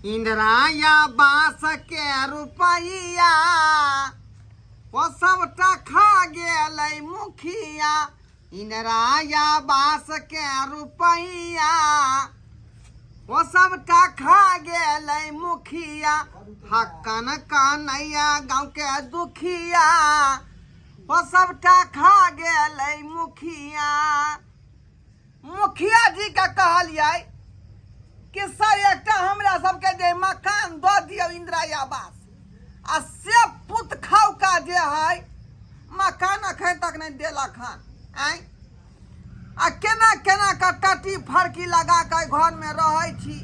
इंदिराया बास के रुपैया वो सबटा खा गेलै मुखिया। इंदिराया बास के रुपैया वो सबटा खा गेलै मुखिया। हक्कन कन्हैया गाँव के दुखिया वो सबटा खा गेलै मुखिया। मुखिया जी के कहलियै कि सर एक हमरा सबके जे मकान दऽ दियौ इंदिरा आवास आ से पुत खाउका जे है मकान अखन तक नहीं देलक हन। आ केना केना के टटी फड़की लगा के घर में रहे छी,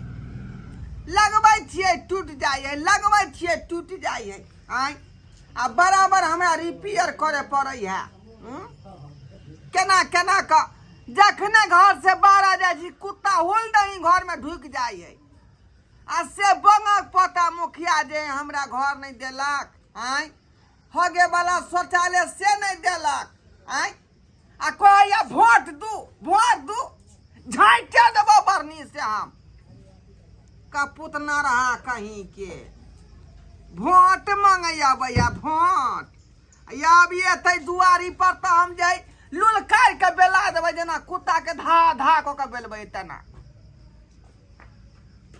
लगबै छियै टूट जाइए, लगबै छियै टूट जाइए। आ बराबर हमरा रिपेयर करे पड़ै है। केना केना के जखने घर से बाहर जाए छी कुत्ता होल्डही घर में ढुक जाइए। आ से बंगक पता मुखिया जे हमरा घर नहीं देलक, होगे वाला शौचालय से नहीं देलक। आ कहैया वोट दू झाँटे देबो बरनी से हम कपूत न रहा कहीं के। वोट मांगैया भैया वोट अब ये दुआरी पर तो हम जाए लुलकार के बेला देवे जना कुत्ता के धा धा को के बेलबे तना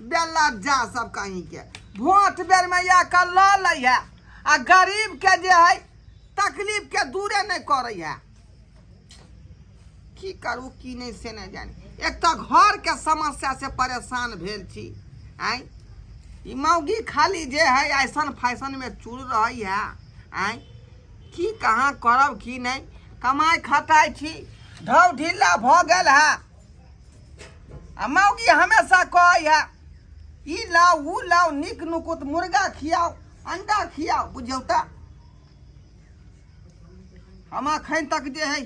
बेला जा सब कहीं के। वोट बेर में या कर ल है आ गरीब के जे है तकलीफ के दूरे नहीं करे है। की करू की नहीं से नहीं जानी। एक तो घर के समस्या से परेशान भेल छी। ई मौगी खाली जे है ऐसन फैशन में चूड़ रही है। की कहाँ करब की नहीं कमाई खटाई छी ढौ ढीला भ गेल है। आ मौगी हमेशा कहे है ई लाओ ऊ लाओ निक नुकुत मुर्गा खियाओ अंडा खियाओ बुझौ त। हम अखन तक जे है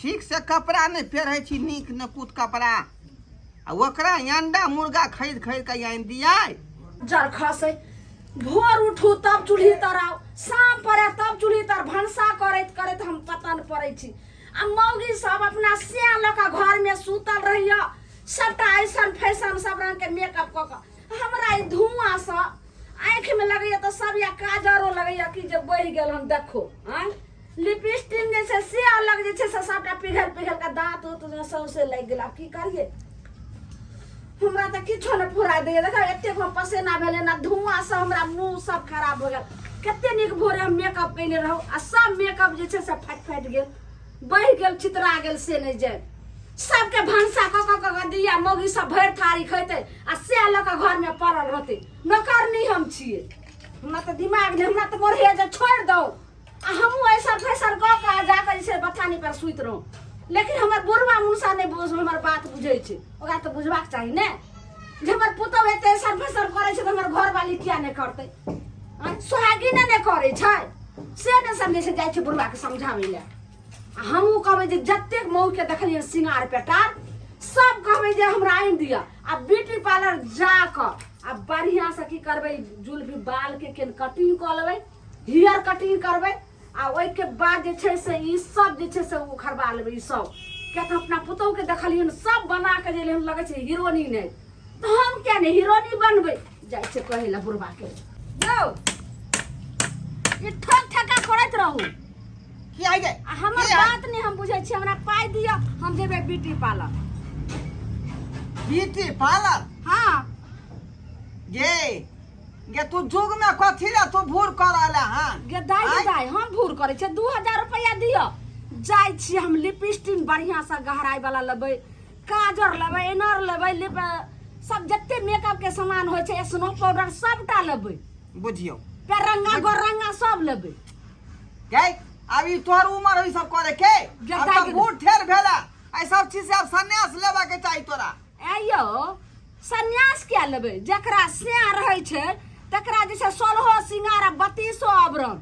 ठीक से कपड़ा नहीं पहिरे छी निक नुकुत कपड़ा आ ओकरा अंडा मुर्गा खरीद खरीद के आनि दियै। जर खसे भोर उठू तब चूल्ही तर आओ, शाम पड़े तब चूल्ही तर भनसा करैत करैत हम पतन पड़े छी। आ मौगी सब अपना सिया ल के घर में सुतल रहिया सबटा ऐसन फैशन सब रंग के मेकअप क के हमरा ई धुआं से आँख में लगैया तो सब या काजरो लगैया कि जे बढ़ गेल हम देखो। लिपस्टिक जे से सिया लग जे से सबटा पिघल पिघल के दांत उत सौसे लग गेला की करिए। हमरा तो किछो न फुरा दे देखा एते हम पसेना भेले ना धुआं से हमरा मुंह सब खराब हो गेल। कते निक भोरे हम मेकअप कैले रहौ आ सब मेकअप जे छै से फट गेल बढ़ गेल चितरा गेल से नहीं जाय। सबके भंसा क दिया मौगी सब भर थारी खैते आ से ल के घर में पड़ल रहते। नौकर नहीं हम छिए हमरा तो दिमाग ने हमरा तो मोरे जे छोड़ दो आ हमहू ऐसा फैसल क के जाकर जैसे बथानी पर सुइत रहूं। लेकिन हमर बुढ़वा मुसा नहीं बुझ हमर बात बुझे छै ओकरा तो बुझबाक चाहिए ने जे हमर पुतौ एते सरफसर करे छै त हमर घर वाली किया नहीं करते। सोहागी ने करे छै से ने समझे से जाय छै बुढ़वा के समझावे ले। हमहू कहबे जे जत्ते मौ के देखलिए सिंगार पेटार सब कहबे जे हमरा आइन दिया आ ब्यूटी पार्लर जा क आ बढ़िया से की करबे जुलफी बाल के केन कटिंग क लेबे हेयर कटिंग करबे आ ओइ के बाद जे छै से ई सब जे छै से उखड़बा लेबे। ई सब के त अपना पुतौ के देखलिए सब बना के जे हम लगे छै हीरोनी नहीं तो हम क्या नहीं हीरोनी बनबे जाय छै कहेला बुढ़वा के। यो ई ठक ठका करत रहू की आइ गए हमर बात नहीं हम बुझे छी। हमरा पाई दिया हम जेबे ब्यूटी पार्लर। ब्यूटी पार्लर हां गे तू जुग में कथी रे तू भूर करले हां गे दाई हम भूर करे छै 2000 रुपया दियो जाय छी हम लिपस्टिक बढ़िया से गहराई वाला लेबे काजर लेबे इनर लेबे लिप सब जत्ते मेकअप के सामान होय छै स्नो पाउडर सबटा लेबे बुझियो पेरंगा गोरंगा सब लेबे। गे अब ई तोर उम्र ई सब करे के अब तो बूढ़ ठेर भेला ऐ सब चीज से अब संन्यास लेबा के चाहिए तोरा। आइयो संन्यास क्या लेबे जकरा सिया रहे छै तकरा जैसे 16 सिंगार 32 आभरण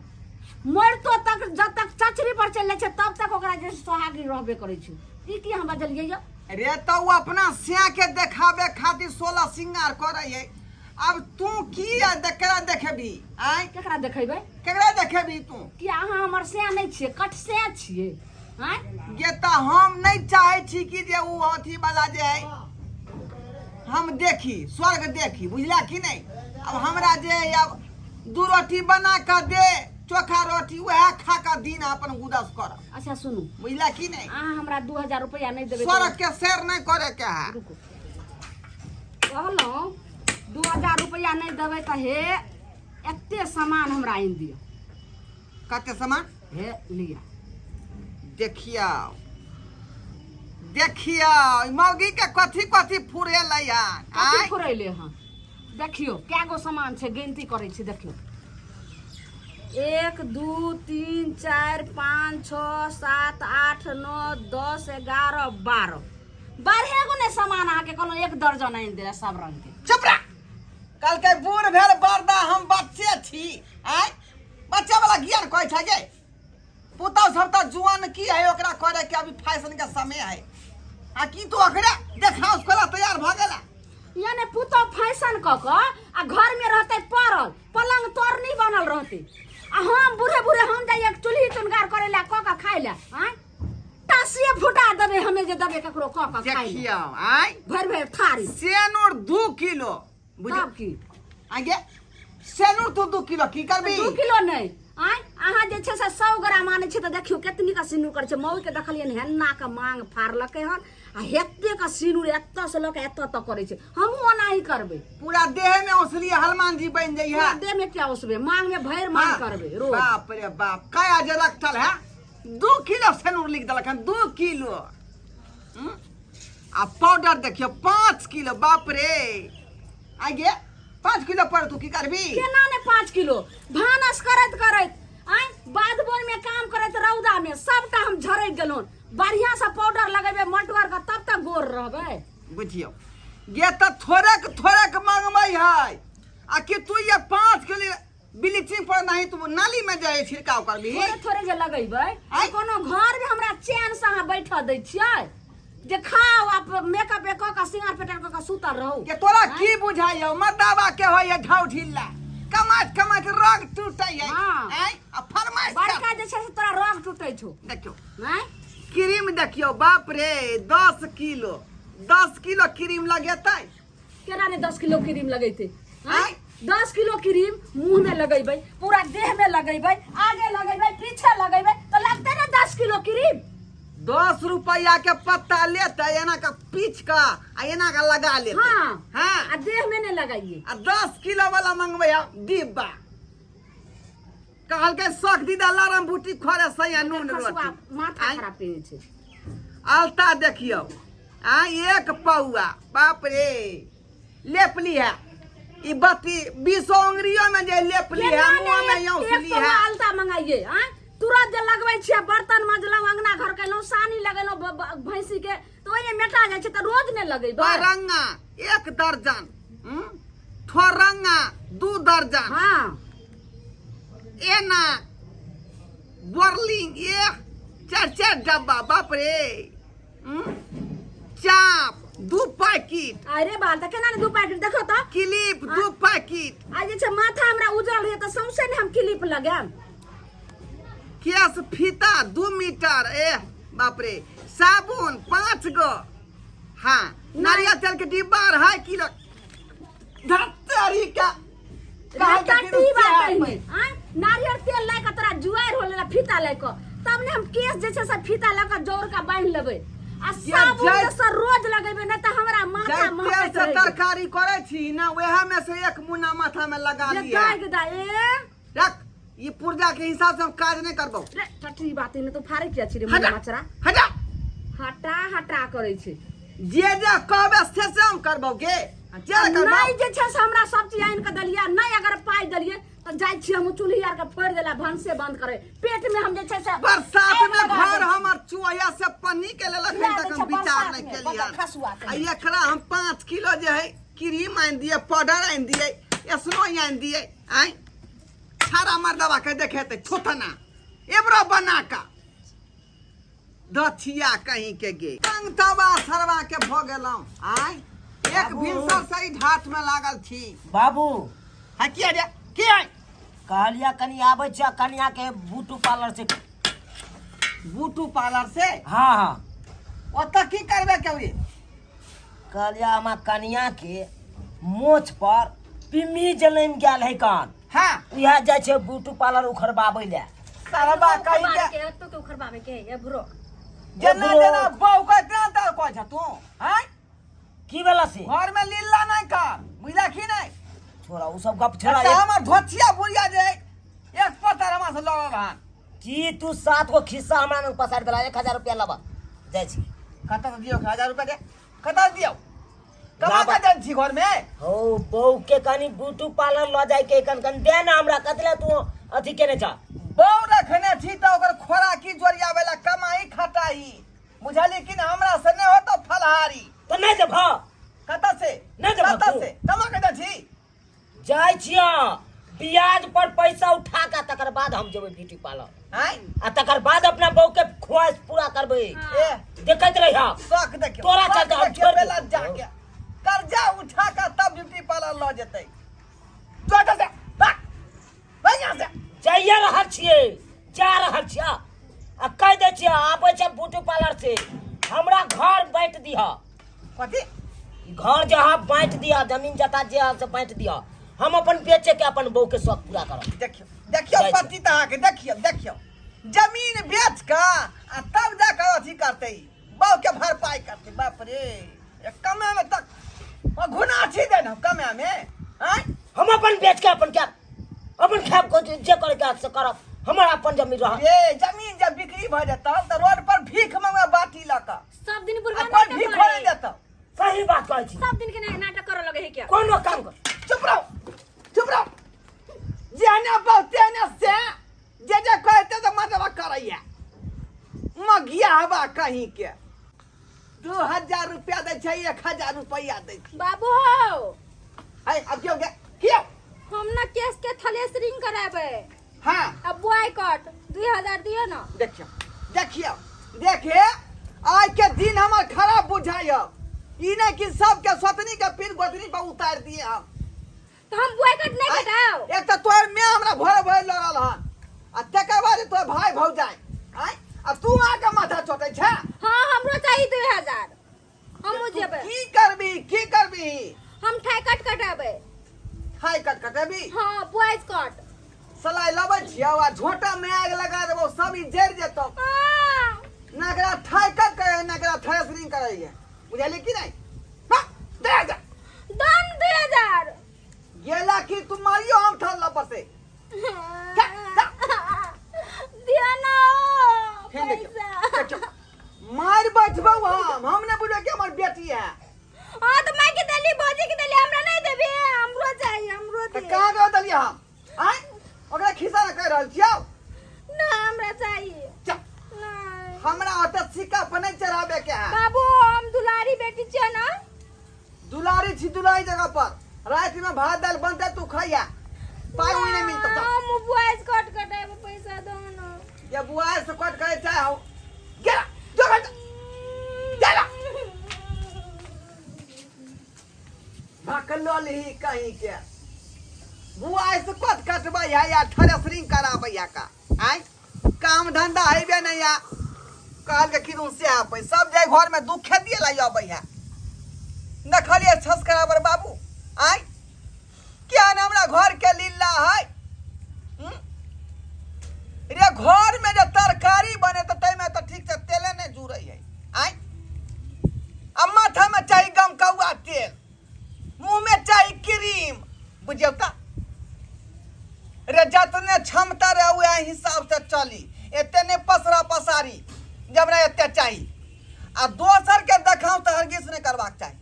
मरतो तक जब तक चचरी पर चल छै तब तक ओकरा जैसे सोहागी रहबे करे छै। ई की हम बजलिए यो रे तो वो अपना सिया के देखाबे खातिर 16 सिंगार करे है। अब तू की केकरा देखेबी केकरा देखेबे केकरा देखेबी तू कि अहाँ हमर सिया नहीं छिए कट सिया छिए। गे त हम नहीं चाहे छी कि जे उ अथी वाला जे है हम देखी स्वर्ग देखी बुझला कि नहीं। अब हमरा जे अब 2 रोटी बना कर दे चोखा रोटी वह खा कर दिन अपन गुदस कर। अच्छा सुनू, बुझला कि नहीं। अहाँ हमरा 2000 रुपया नहीं देबे स्वर्ग के शेर नहीं करे के है। रुको, कहलौं 2000 रुपया नहीं देबे त हे एते सामान हमरा आइन दियो। कते सामान हे लिया। देखियो देखियो मौगी के कथी कथी फुरे लैया कथी फुरैले हँ देखियो कै गो सामान छै, गिनती करै छी देखियो। 1 2 3 4 5 6 7 8 9 10 11 12 12 गो ने सामान अहाँके कहलौं 1 दर्जन आनि दे सब रंग के। चुप रह। कल के बूढ़ भेल बरदा हम बच्चे छी। आय बच्चा वाला ज्ञान कहै छै गे। पुतौ सब त जुआन की है ओकरा करे के अभी फैशन के समय है। आ की तो ओकरा देखा उसको तैयार भ गेला। यानी पुतौ फैशन क आ घर में रहते पड़ल पलंग तोरनी बनल रहते आ हम बूढ़े बूढ़े हम जाइए चूल्ही चुनगार करे ला क खाए ला। आय टासिए फुटा देबे हमें जे देबे ककरो क खाए ला। देखियो आय भर भर थारी सेनुर 2 किलो बुझा तब की आगे सेनुर तो 2 किलो की करबी। 2 किलो नहीं आय अहाँ जे छै से 100 ग्राम आने छै त देखियो केतनी का सिनुर करे छै। मौगी के देखलिए हेन्ना के मांग फाड़लकै हन आ हेते का सिनुर एत से लके एत तक करे छै। हमहू ओनाही करबे पूरा देह में औसली हनुमान जी बन जाई है। देह में क्या उसबे मांग में भैर मांग करबे रोज। बाप रे बाप काया जे रखल है 2 किलो सेनुर लिख देलक हन 2 किलो। आ पाउडर देखियो 5 किलो बाप रे। आगे 5 किलो पर तू की करबी। केना ने 5 किलो भानस करत करत आय बाद बोन में काम करत रौदा में सबटा हम झरक गेलोन। बढ़िया से पाउडर लगेबे मटवर का तब तक गोर रहबे। बुझियो ये त थोड़क मांगबै है। आ कि तू ये 5 किलो ब्लीचिंग पर नहीं तू नाली में जाए छिड़काव करबी। थोड़े थोड़े जे लगेबे कोनो घर में हमरा चैन से अहाँ बैठा दै छियै जे खाओ आप मेकअप क का सिंगार पेटर क का सुतल रहू। के तोरा की बुझाइयो मर्दावा के होय ढाउ ढिल्ला कमात रग टूटै है। हाँ। आय आ फरमाइश बड़का जे छै से तोरा रग टूटै छौ। देखियो आय क्रीम देखियो बाप रे 10 किलो क्रीम लगेतै। केना ने 10 किलो क्रीम लगेते। आय 10 किलो क्रीम मुंह में लगेबे पूरा देह में लगेबे आगे लगेबे पीछे लगेबे तो लगते ना 10 किलो क्रीम। 10 रुपया के पत्ता लेते एना का पीछ का आ एना का लगा लेते। हाँ हाँ आ देह में नहीं लगाइए। आ 10 किलो वाला मंगबै डिब्बा कहल के सख दीदा लारम बूटी खोरे सैया नून खसुआ रोटी। माथा खराब पेन छै। आलता देखियो आ 1 पौआ बाप रे लेपली है ई बत्ती 20 अंगुरियों में जे लेपली है मुंह में यौसली है। आलता मंगाइए आय तुरंत जे लगबै छियै बर्तन मजलौ अंगना घर केलौ सानी लगेलौ भैंसी के तो ओने मेटा जाय छै त रोज ने लगेबै। रंगा 1 दर्जन थोरंगा 2 दर्जन। हां एना बोरलिंग 4 डब्बा बाप रे। चाप 2 पैकेट। अरे बाल त केना ने 2 पैकेट देखो त क्लिप 2 पैकेट। आ जे छै माथा हमरा उजल रहे त सौंसे ने हम क्लिप लगाम। केस फीता 2 मीटर बाप रे। साबुन 5 गो। हाँ नारियल तेल के डिब्बा 2.5 किलो धत्तरी का नारियल तेल ला के तोरा जुआर होलेला फीता ला के तब ने हम केस जे छै से फीता ला के जोड़ के बांध लेबै आ साबुन जे से रोज लगेबै न त हमरा माथा महकत से तरकारी करे छी ना वह में से 1 मुन्ना माथा में लगा लिया। रख ये पुर्जा के हिसाब से हम काज नहीं करबो। रे टटरी बात ने तो फारे किया छी रे हटा मचरा हटा हटा करे छै। जे कहबे से हम करबो गे। जे करबो नहीं जे छै से हमरा सब चीज आइन के दलिया नहीं अगर पाई दलिए त जाय छी हम चूल्ही आर के फोड़ देला भनसे बंद करे पेट में हम जे छै से बरसात में घर हमर चुया से पन्नी के लेलक तक हम विचार नहीं केलिया। आ एकरा हम 5 किलो जे है क्रीम आइन दिए पाउडर आइन दिए एसनो आइन दिए। आइ सारा मर्दवा के देखेते छोथना एबरो बना का दछिया कहीं के गे कंगतवा सरवा के भ गेलौ। आइ एक भिनसर सही ढाट में लागल छी। बाबू हा किया रे के आइ कहलिया कनी आबै छै कनिया के बूटू पार्लर से। बूटू पार्लर से? हाँ हाँ ओत की करबे केबे कहलिया हमार कनिया के मोछ पर पिम्मी जलम गेल है कान हाँ यह जाय छे ब्यूटी पार्लर उखड़बाबै ले सरबा कहि बाबा दे के तो के उखड़बावे के ये बुरो जना जना बहु का इतना तर को छ तू हैं की वाला से घर में लीला नहीं कर बुझला की नहीं छोरा उ सब गप छोरा अच्छा हमर धोतिया बुढ़िया जे एक पत्थर हमरा से लड़ल हन जी तू 7 गो खिस्सा हमरा में पसार देला 1000 रुपया लबा जाय छी कत दियो 1000 रुपया दे कत दियो कमा लाबा। के दे छी घर में हो बहू के कनी ब्यूटी पार्लर ल जाय के कन कन दे ना हमरा कतले तू अथी केने जा बहु रखने छी त ओकर खोराकी जोरियावेला कमाई खटाई बुझली कि ना हमरा से नहीं हो तो फलहारी तो नहीं जब हां कत से नहीं जब कत से कमा के दे छी जाय छिया ब्याज पर पैसा उठा के तकर बाद हम जेबै ब्यूटी पार्लर हैं आ तकर बाद अपना बहू के ख्वाहिश पूरा करबै ए देखैत रहिया शौक देखियो तोरा चलते हम छोड़ बेला जाके कर्जा उठा के तब ब्यूटी पार्लर ल जेतै जो से भाग भैया से जाइए रहल छियै जा रहल छियै आ कह दे छियै आबै छै ब्यूटी पार्लर से हमरा घर बांट दिहा कथी घर जहाँ बांट दिया जमीन जता जे है से बांट दिया हम अपन बेचे के अपन बहू के शौक पूरा करब देखियो देखियो जाइ छै। पति तहा के देखियो देखियो जमीन बेच का आ तब जाकर अथी करते बहु के भरपाई करते बाप रे ये कमे में तक घुना छी दे ना कमे में हैं हम अपन बेच के अपन क्या अपन खाब को जे करे के से करब हमर अपन जमीन रह ये जमीन जब बिक्री भ जाता तो रोड पर भीख मांगे बाटी लका सब दिन आ बुरबा कोई भीख नहीं देता सही बात कहै छी सब दिन के नाटक करे लगे है क्या कोनो काम कर चुप रहो जेने बहुते ने से जे कहते तो मतलब करैया मगिया हवा कहीं के 2000 रुपया दे छै 1000 रुपया दे छी बाबू है अब क्यों हम ना केस के थ्रेसरिंग कराबे हाँ अब बॉयकॉट 2000 दियो ना देखियो देखे आज के दिन हमर खराब बुझाइयो ई नहीं कि सबके स्वतनी के पीर गोतनी पर उतार दिए हम तो हम बॉयकॉट नहीं कटाओ एक तो तोर में हमरा भोर भोर लड़ल हन आ तकर बाद तोर भाई भौजाई हैं आ तू आके माथा चोटे छै हां हमरो चाहिए 2000 हम जेबे की करबी हम ठाई कट कटाबे हाय कटकटबी हां बॉयज कट सलाई लबै छियौ आ झोटा में आग लगा देबो सब ई जड़ जेतो नगरा ठाई कट करे नगरा थ्रेसरिंग करैया बुझली कि नहीं हां दे दन 2000 गेला कि तुम मारियो हम ठाल लपसे दिया ना फेन पैसा देखियो मार बचबो हम ने बुझे कि हमर बेटी है हां तो मैं के देली भौजी के देली हमरा नहीं देबे हमरो चाहिए हमरो त दे कहां गयो दलिया हम हैं ओकरा खिसा न कह रहल छियौ ना हमरा चाहिए चल नहीं हमरा ओते सिक्का पर नहीं चढ़ाबे के है बाबू हम दुलारी बेटी छ ना दुलारी छी दुलाई जगह पर रात में भात दाल बनते तू खैया पाई महीने मिलता था हम बॉयज कट कटाबे पैसा दो ना ये बुआ से कट करे चाहे हो गेला जो बेटा गेला भाकलो ली कहीं के बुआ से कट कटबा या थ्रेसरिंग कराबे या का आई काम धंधा हेबे नहीं या कहल के किनु से आबे सब जाय घर में दुख दिए ला आबे है न खाली छस कराबर बाबू आई क्या ना हमरा घर के लीला है रे घर में जो तरकारी बने तो तय में तो ठीक से तेले नहीं जुड़े है आई अब माथा में चाहिए गम कौआ तेल मुंह में चाहिए क्रीम बुझियो का रे जतने क्षमता रहे हुए हिसाब से चली एते ने पसरा पसारी जब रे एते चाहिए आ दोसर के देखाऊ तो हरगिज नहीं करबाक चाहिए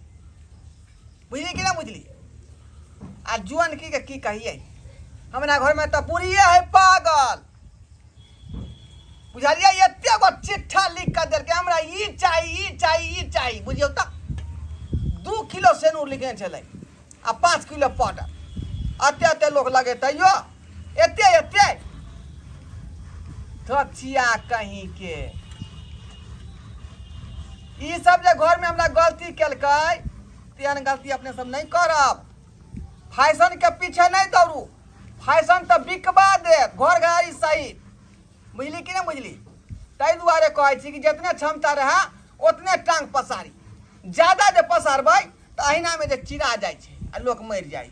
बुझली कि ना बुझली आ जुअन की कहिए हमरा घर में तो बुढ़िए है पागल बुझलिए एते गो चिट्ठा लिख कर देल के हमरा ई चाहिए बुझियो त 2 किलो सेनूर लिखे चले आ 5 किलो पाउडर अते लोग लगे तैयो एते थचिया कहीं के ई सब जे घर में हमरा गलती केलकै तेहन गलती अपने सब नहीं करब फैशन के पीछे नहीं दौड़ू फैशन तो बिकवा दे घर गाड़ी सहित बुझली कि नहीं बुझली ताहि दुआरे कहै छी कि जितने क्षमता रहे उतने टांग पसारी ज्यादा जे पसारबै तऽ अहिना में जे चिरा जाइ छै आ लोक मरि जाइ